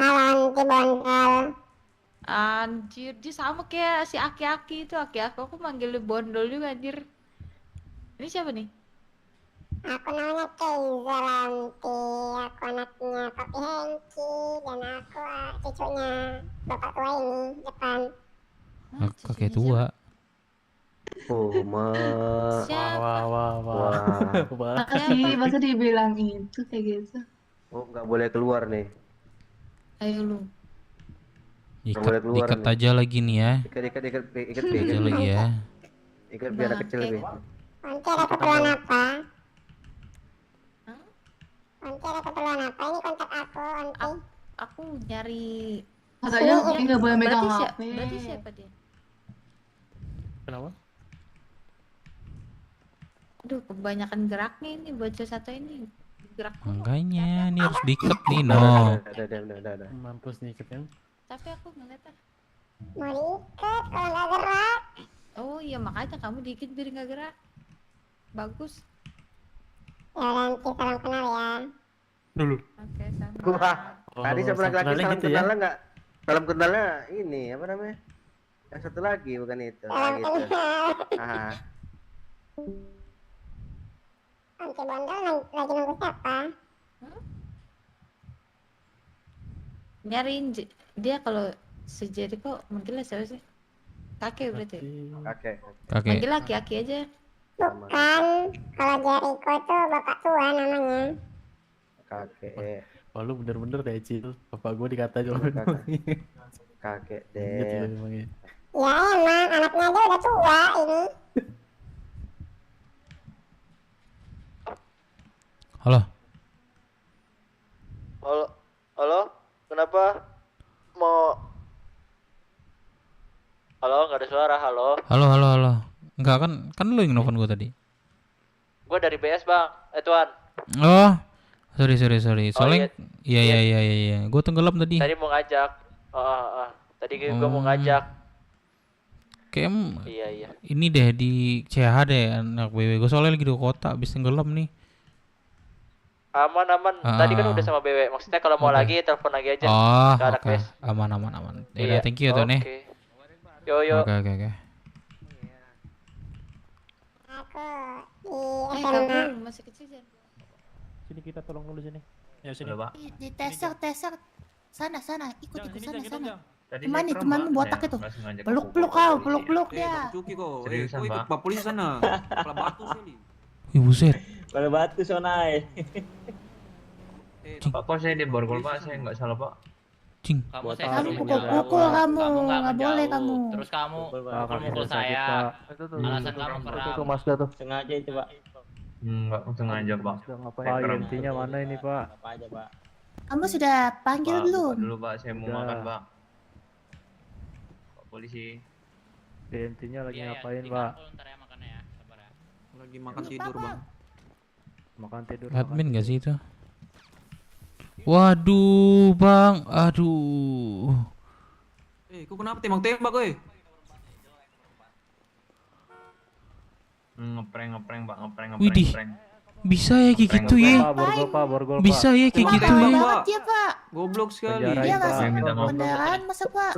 Halo, anti bondol. Anjir, dia sama kayak si aki-aki itu. Aki-aki aku manggil dia bondol juga anjir. Ini siapa nih? Aku namanya Kaiser Anti. Aku anaknya Papi Hengki. Dan aku cucunya bapak tua ini depan. Kakek tua. Oh, Wah. Masa dibilang itu kayak gitu. Oh, nggak boleh keluar nih. Ayo lu. Nggak boleh keluar Dikat nih. aja lagi nih ya. Ikat Aja lagi ya. Ikat biar anak kecil lebih. Anti ada keperluan apa? Anti ada keperluan apa? Ini kontak aku, Anti. Aku nyari. Katanya Kopi nggak boleh megang HP. Berarti siapa dia? Kenapa? Aduh, kebanyakan geraknya ini bocah satu ini. Gerak. Makanya ini harus diikat nih, no. Udah. Mampus nih ikut kan. Tapi aku ngeliatnya. Mau diikat kalau nggak gerak. Oh iya makanya kamu dikit biar nggak gerak. Bagus. Ya udah, Anti salam kenal ya. Dulu. Oke, sama. Wah, tadi sama laki-laki kenalnya salam gitu ya? kenalnya nggak? Salam kenalnya ini apa namanya? Yang satu lagi bukan itu. Salam Gitu. kenal. Ah. Anti Bondol lagi nunggu siapa? Nyariin dia kalau sejari kok manggilnya siapa sih? Kakek berarti. Kakek. Manggil laki-laki aja. Bukan, kalau Jericho itu bapak tua namanya. Kakek. Oh, lu bener-bener deh Cil. Bapak gua dikata juga. Kakek Ingat deh. lu emangnya. Ya emang, anaknya aja udah tua ini. Halo. Halo, halo, kenapa? Mau? Halo, nggak ada suara. Halo. Halo. Enggak kan lu yang nelfon gua tadi. Gue dari BS bang, Tuan. Oh. Sorry. Soalnya iya. iya. Gua tenggelam tadi. Tadi mau ngajak. Tadi gue mau ngajak. Kayak Iya. ini deh di CH deh anak BW. Gua soalnya lagi di kota habis tenggelam nih. Aman. Tadi kan udah sama BW. Maksudnya kalau mau lagi telepon lagi aja. Oh, ke anak oke. BS. Aman. Iya. Yaudah, thank you Tuan ya. Yo. Oke. Aku di SMA. Kamu masih kecil Jan. Sini kita tolong dulu sini. Ya sini. Pak. Di teser. Sana, ikut sana. Tadi Teman saya itu, teman Mbak. botak Saya itu. nggak sengaja Peluk kepukul. kau, peluk dia. Cuki kok. Seriusan, Kok ikut Pak? Pak polisi sana. Kepala batu sini. Wih buset. Kalau batu sonai. Pak kok saya di borgol Pak, saya nggak salah Pak. Cing. Kamu Kamu pukul kamu, nggak boleh kamu. Terus kamu Pak, mukul saya. Itu tuh. Alasan kamu keram. Itu Mazda tuh. Sengaja itu Pak. Nggak sengaja Pak. Pak, intinya mana ini Pak? Apa aja Pak? Kamu sudah panggil Pak, belum? buka dulu Pak, saya mau Udah. makan Pak. Pak polisi. Intinya lagi ngapain Pak? Lagi makan tidur bang. Makan tidur. Admin gak sih itu? Waduh, Bang. Aduh. Kok kenapa tembak weh? Ngeprank Pak, ngeprank. Widih. Bisa ya kayak gitu ya? Borgol Bisa ya kayak gitu ya? Pak. Dia Pak. Goblok sekali. Dia nggak Saya minta maaf. beneran masa Pak?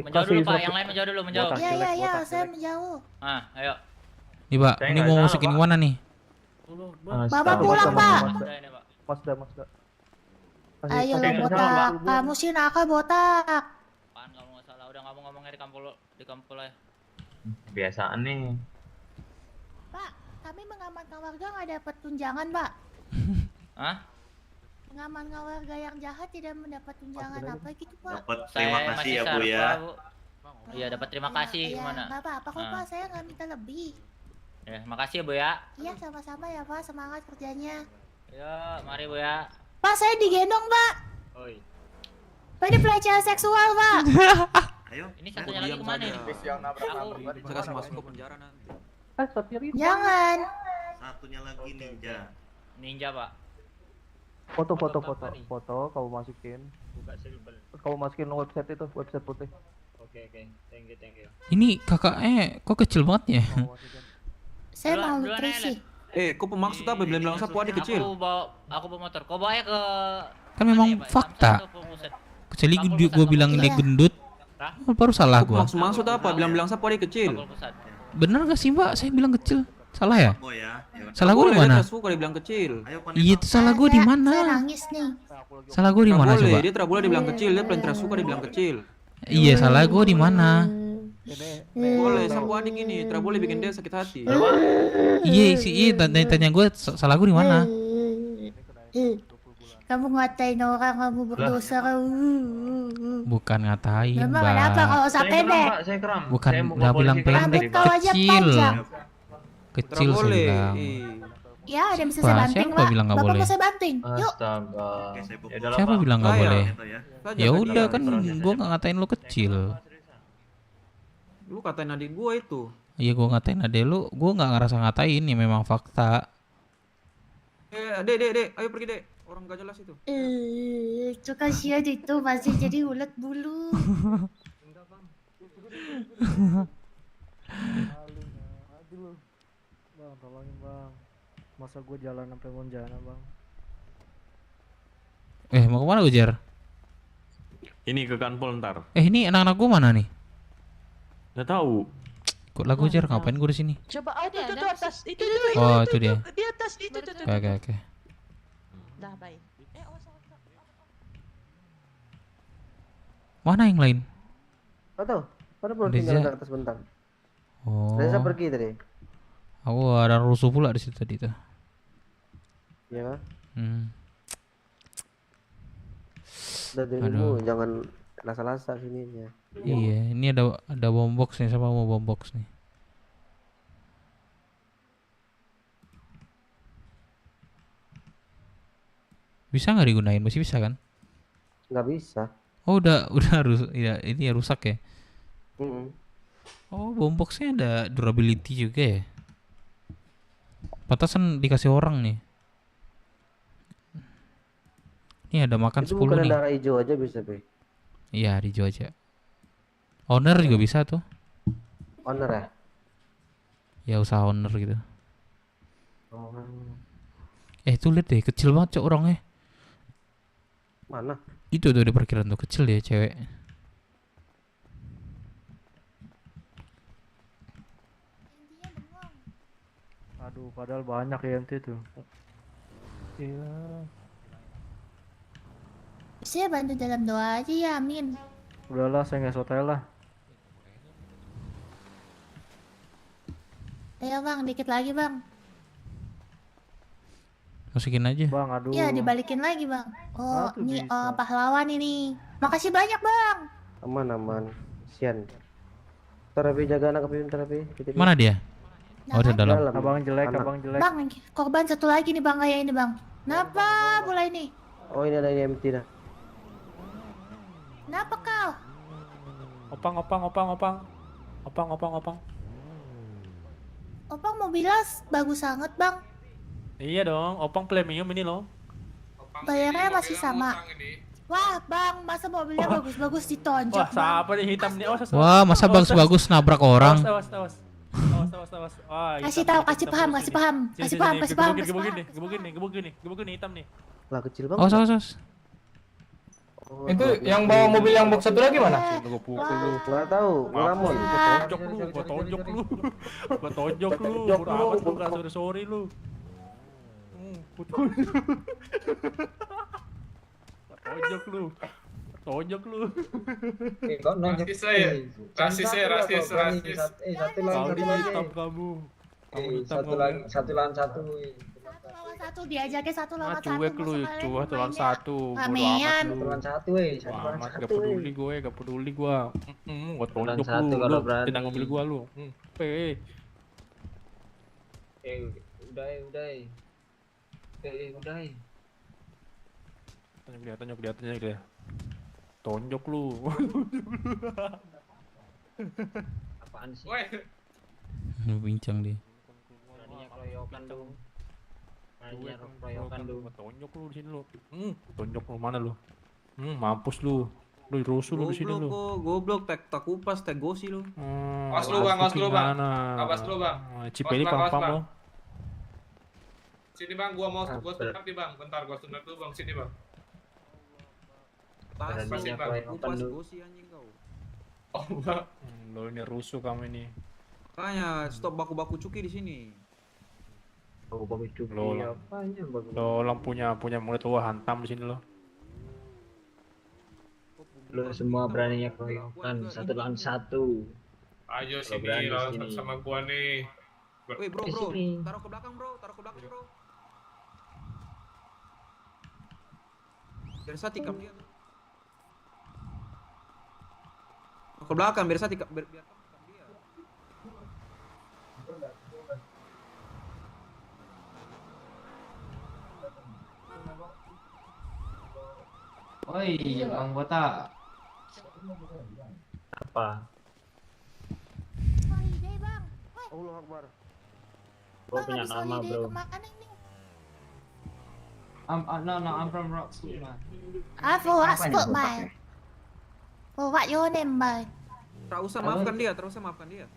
Menjauh dulu Pak, yang lain menjauh dulu, menjauh. Iya, saya menjauh. Ayo. Nih Pak, Saya ini nggak mau salah, masukin Pak. mana nih? Bapak pulang Pak. Mazda. Ayo lo botak. Kamu sih nakal botak. Apaan kamu nggak salah, udah ngomongnya di kampul ya. Kebiasaan nih. Pak, kami mengamankan warga nggak dapat tunjangan Pak. Hah? Mengamankan warga yang jahat tidak mendapat tunjangan apa gitu Pak. Dapat terima kasih ya Bu ya. Iya, dapat terima kasih Iya, gimana? nggak apa-apa kok Pak, saya nggak minta lebih. Ya, makasih ya Bu ya. Iya sama-sama ya Pak, semangat kerjanya. Ya, mari Bu ya. Pak, saya digendong Pak. Oi. Pak, ini pelecehan seksual Pak. Ayo. Ini satunya lagi kemana nih? Saya kasih masuk ke penjara nanti. Jangan. Satunya lagi ninja. Ninja Pak. Foto. Kamu masukin. Buka silver. Kamu masukin website itu, website putih. Oke. Thank you. Ini kakaknya kok kecil banget ya? Saya mau nutrisi. Kok pemaksud apa? Bilang sapu adik kecil. Aku bawa motor. Kau bawa ke Kan memang fakta. Kecuali gue bilang ini gendut. Baru salah gue. Maksud apa? Bilang sapu adik kecil. Bener gak sih Mbak? Saya bilang kecil. Salah ya? Oh ya. Salah gue di mana? Dia suka dibilang kecil. Iya itu salah gue di Saya mana? nangis nih. Salah gue di mana coba? Dia tidak boleh dibilang kecil. Dia paling tidak suka dibilang kecil. Iya salah gue di mana? Boleh sapu adik ini. Tidak boleh bikin dia sakit hati. Iya sih, tanya gue salah gue di mana? Kamu ngatain orang kamu berdosa Bukan ngatain, Memang Bang. kenapa kalau usah pendek? Saya keram. Bukan Saya mau nggak ke bilang polisi keram pendek, tadi, Pak. Kau aja kecil. panjang. Kecil Tidak saya boleh. bilang. Ya, ada yang bisa Pak, saya banting, siapa Pak. bilang nggak Bapak boleh? mau saya banting. Yuk. Astaga. Siapa bilang nggak Saya. boleh? Saja, Ya saya udah bilang. kan gue nggak ngatain lu kecil. Lu katain adik gua itu. Iya gue ngatain adek lu, gue nggak ngerasa ngatain ya memang fakta. Dek, ayo pergi dek. Orang gak jelas itu. Itu kasihan itu masih jadi ulat bulu. Bang, tolongin Bang. Masa gue jalan sampai Monjana Bang? Mau kemana gue Jar? Ini ke Kanpol ntar. Ini anak-anak gue mana nih? Nggak tahu. Kok lagu jar ngapain gue di sini? Coba itu tuh atas itu Oh, itu dia. di atas itu tuh. Oke. Dah baik. Mana yang lain? Nggak tahu. Pada baru Reza. tinggal di atas bentar. Oh. Reza pergi tadi. Aku ada rusuh pula di situ tadi tuh. Iya kan? Udah dirimu jangan lasa-lasa sininya. Iya, ini ada bom box nih, siapa mau bom box nih? Bisa nggak digunain? Masih bisa kan? Nggak bisa. Oh udah rusak ya, ini ya rusak ya. Oh bom boxnya ada durability juga ya. Pantasan dikasih orang nih. Ini ada makan itu 10 bukan nih. darah hijau aja bisa, Be. Iya, hijau aja. Owner juga bisa tuh. Owner ya? Ya usaha owner gitu. Oh. Tuh lihat deh, kecil banget cok orangnya. Mana? Itu tuh di parkiran tuh, kecil deh cewek. Aduh, padahal banyak ya ente tuh. Iya. Saya bantu dalam doa aja ya, amin. Udahlah, saya nggak hotel lah. Ayo bang, dikit lagi bang. Masukin aja. Bang, aduh. Iya, dibalikin lagi bang. Oh, Satu ini bisa. pahlawan ini. Makasih banyak bang. Aman. Sian. Terapi jaga anak api terapi. Mana dia? Oh, di dalam. Abang jelek, abang jelek. Bang, korban satu lagi nih bang, kayak ini bang. Kenapa mulai ini? Oh, ini ada EMT dah. Kenapa kau? Opang. Opang mobilnya bagus banget bang. Iya dong, opang premium ini loh. Bayarnya masih sama. Wah bang, masa mobilnya bagus-bagus ditonjok Wah, bang? siapa nih hitam nih? Oh, Wah, masa bagus-bagus nabrak orang. Awas. Wah, Kasih tahu, kasih paham. Gebukin nih hitam nih. Lah kecil banget. Awas. Itu yang bawa mobil yang box satu lagi mana? Nggak tahu, ngelamun. Gua tonjok lu. Amat lu, nggak sorry lu. Tonjok lu. Rasis. Kau hitam kamu. Satu lawan satu. Satu diajaknya satu lawan satu. Cuek lu, satu lawan satu. Ramean. Satu lawan satu, Gak peduli gua. Gua tonjok lu. Tendang mobil gua lu. Udah. Tanya dia. Tonjok lu. Apaan sih? Bincang dia. Beraninya keroyokan lu. Tonjok lu di sini lu. Tonjok lu mana lu? Mampus lu. Lu rusuh lu di sini lu. Goblok, tak kupas, tak gosi lu. Awas lu bang. Cipeli pam lu. Sini bang, gua sunat nih bang. Bentar, gua sunat dulu bang, sini bang. Pasin bang, kupas gosi anjing kau. Oh bang. Lo ini rusuh kamu ini. Makanya stop baku-baku cuki di sini. Baku-baku cuki. Lo orang punya mulut tua hantam di sini lo. Lo semua beraninya keroyokan satu lawan satu. Ayo sini lawan sama gua nih. Woi bro, taruh ke belakang bro. Biar saya tikam dia. Ke belakang biar saya tikam dia. Oi, anggota. Apa? Allah Akbar. Gua punya nama, bro. I'm from Rockwood, man. For Rockwood, man. For what your name, man? Tak usah maafkan dia.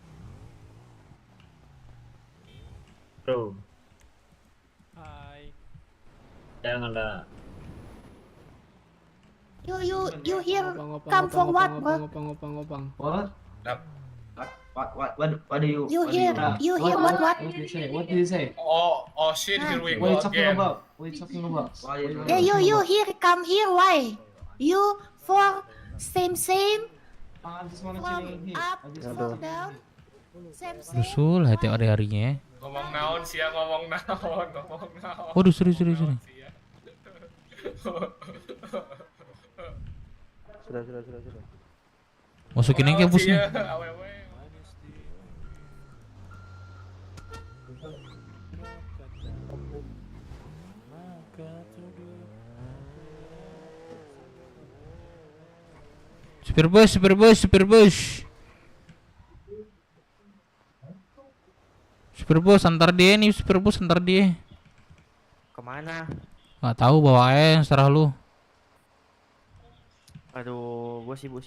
Bro. Hai. Janganlah. You here come for what, bro? What? What do you? You hear what? What do you say? What do you say? Oh shit, here we What are go you talking again. about? What are you talking about? Yeah, you here, come here. Why? You for same. I just wanna From chill here. up, I just from down. Same. Rusul hati hari-harinya. Ngomong naon sih ya, ngomong naon. Waduh, sorry. Sudah. Masukin aja ke busnya. Supir bus antar dia nih, supir bus antar dia. Kemana? Gak tahu, bawa aja, serah lu. Aduh, gua sibuk.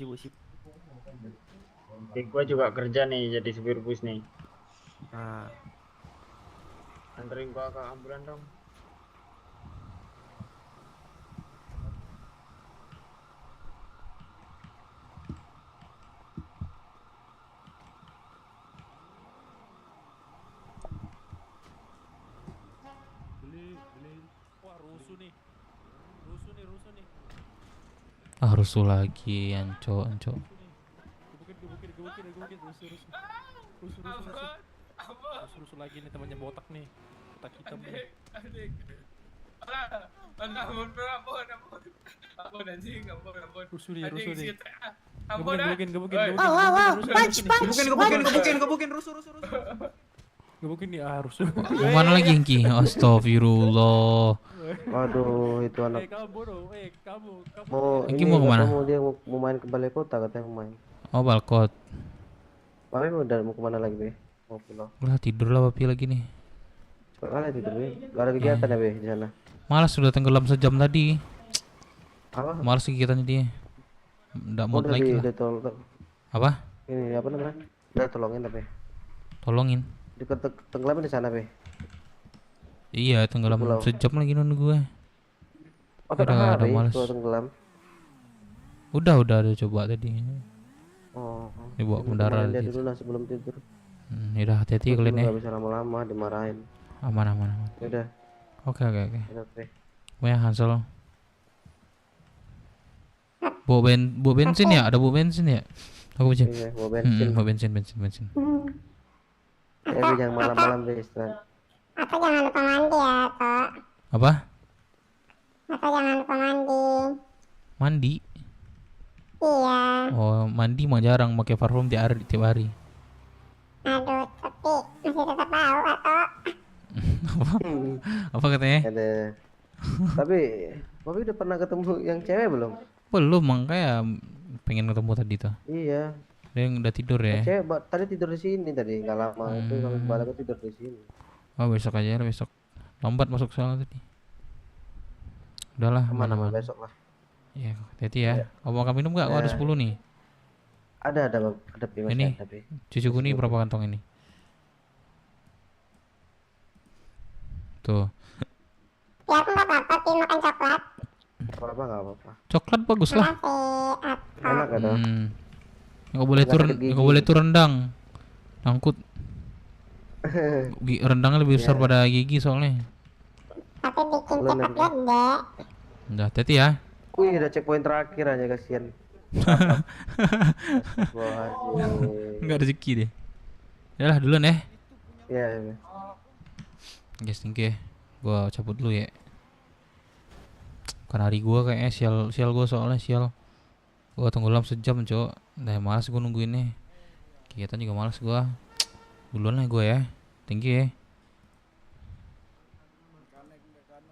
Gua juga kerja nih jadi supir bus nih. Nah, Anterin gua ke ambulan dong. Wah, rusuh nih. Rusuh lagi, anco. Gebukin, rusuh lagi nih, temannya botak nih. Botak hitam nih. Adik. Ampun anjing, ampun. Rusuh nih. Ampun. Gebukin. Wow. Punch. Gebukin, rusuh. Gebukin nih, rusuh. Mana lagi Engki? Astagfirullah. Waduh, itu anak. Kamu. Engki mau kemana? Dia mau main ke balai kota, katanya mau main. Oh, balkot. Papi udah mau kemana lagi, Be? Mau pulang. Udah tidur lah papi lagi nih. Kalian tidur, Be? Gak ada kegiatan ya, Be, di sana? Malas, sudah tenggelam sejam tadi. Apa? Malas kegiatannya dia. Nggak mood lagi lah. Apa? Ini apa namanya? Udah tolongin tapi. Tolongin. Tenggelam di sana, Be. Iya, tenggelam sejam lagi nunggu gue. Udah ada malas. Tenggelam. Udah ada coba tadi. Oh. Dibawa ke mendarat. Dia dulu lah sebelum tidur. Udah hati-hati kalian ya. Gak bisa lama-lama dimarahin. Aman. Udah. Oke. Oke. Ya Hansel. Bawa bensin ya? Ada bawa bensin ya? Aku baca. Iya, bawa bensin. Bawa bensin. Ya, jangan malam-malam deh istirahat. Apa jangan lupa mandi ya, Tok? Apa? Apa jangan lupa mandi? Mandi? Iya. Oh, mandi mah jarang pakai parfum tiap hari. Aduh, tapi masih tetap bau, Tok. Apa katanya? Tapi udah pernah ketemu yang cewek belum? Belum, makanya pengen ketemu tadi tuh. Iya. Dia udah tidur ya? Cewek tadi tidur di sini tadi, nggak lama itu kalau balik tidur di sini. Oh, besok aja lah, besok. Lambat masuk soalnya tadi. Udahlah, mana besok lah. Iya, hati-hati ya. Mau makan minum nggak? Ada 10 nih. Ada ini. Cucuku nih berapa kantong ini? Tuh. Ya aku nggak apa-apa sih makan coklat. Nggak apa-apa. Coklat bagus lah. Enak kan? Nggak boleh tuh rendang. Angkut. Rendangnya lebih besar pada gigi soalnya. Tapi bikin cepet gede. Udah, hati-hati ya. Wih, udah checkpoint terakhir aja, kasihan. Nggak rezeki deh. Yalah duluan ya. Iya. Guys, thank you ya. Gua cabut dulu ya. Bukan hari gua kayaknya sial gua soalnya sial. Gua tenggelam sejam, Cok. Udah malas gua nungguinnya. Kegiatan juga malas gua. Duluan lah gua ya. Thank you ya.